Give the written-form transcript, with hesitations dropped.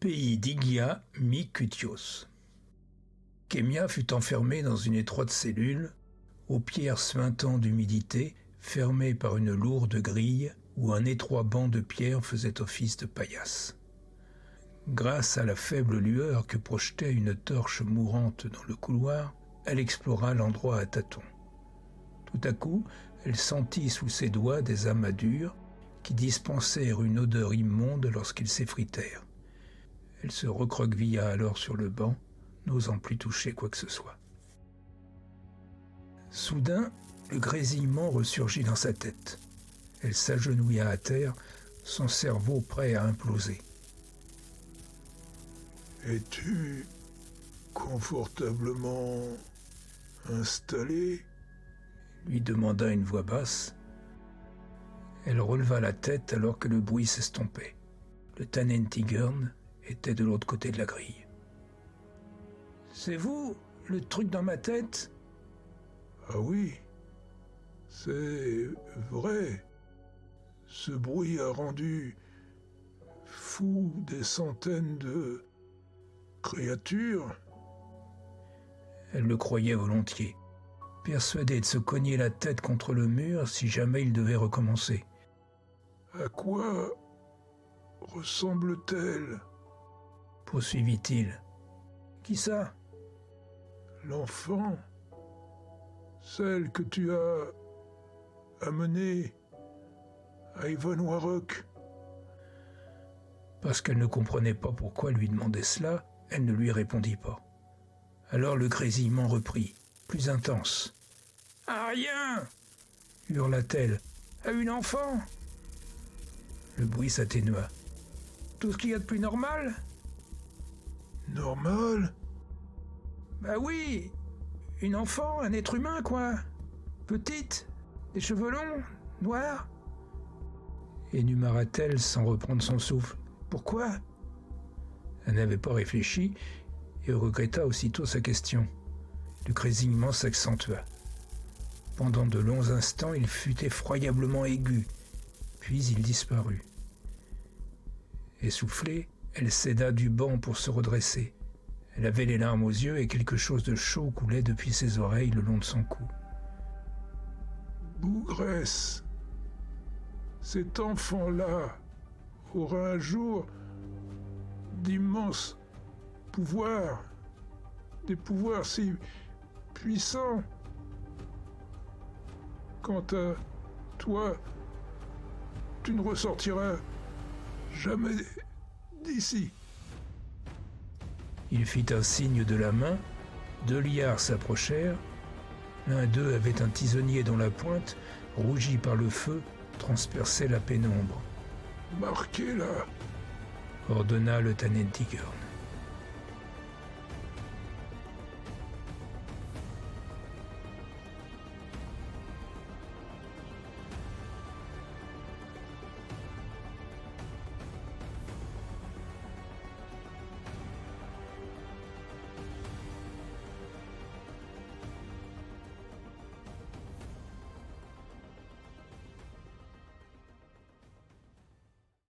Pays d'Igia mi-Cutios. Kémia fut enfermée dans une étroite cellule, aux pierres suintant d'humidité, fermée par une lourde grille où un étroit banc de pierre faisait office de paillasse. Grâce à la faible lueur que projetait une torche mourante dans le couloir, elle explora l'endroit à tâtons. Tout à coup, elle sentit sous ses doigts des amas durs qui dispensèrent une odeur immonde lorsqu'ils s'effritèrent. Elle se recroquevilla alors sur le banc, n'osant plus toucher quoi que ce soit. Soudain, le grésillement ressurgit dans sa tête. Elle s'agenouilla à terre, son cerveau prêt à imploser. « Es-tu confortablement installé ?» lui demanda une voix basse. Elle releva la tête alors que le bruit s'estompait. Le Tannentigern était de l'autre côté de la grille. « C'est vous, le truc dans ma tête ?» ?»« Ah oui, c'est vrai. Ce bruit a rendu fou des centaines de créatures. » Elle le croyait volontiers, persuadée de se cogner la tête contre le mur si jamais il devait recommencer. « À quoi ressemble-t-elle ?» poursuivit-il. « Qui ça ?»« L'enfant, celle que tu as amenée à Ivanhoe-Rock. » Parce qu'elle ne comprenait pas pourquoi lui demandait cela, elle ne lui répondit pas. Alors le grésillement reprit, plus intense. « À rien !» hurla-t-elle. « À une enfant !» Le bruit s'atténua. « Tout ce qu'il y a de plus normal ?» ?»« Normal ? » ?»« Bah oui, une enfant, un être humain, quoi. Petite, des cheveux longs, noirs. » énuméra-t-elle sans reprendre son souffle. « Pourquoi ?» Elle n'avait pas réfléchi et regretta aussitôt sa question. Le grésillement s'accentua. Pendant de longs instants, il fut effroyablement aigu, puis il disparut. Essoufflée, elle céda du banc pour se redresser. Elle avait les larmes aux yeux et quelque chose de chaud coulait depuis ses oreilles le long de son cou. « Bougresse, cet enfant-là aura un jour d'immenses pouvoirs, des pouvoirs si puissants. Quant à toi, tu ne ressortiras jamais d'ici. » Il fit un signe de la main, 2 liards s'approchèrent. L'un d'eux avait un tisonnier dont la pointe, rougie par le feu, transperçait la pénombre. « Marquez-la » ordonna le Tannentigern.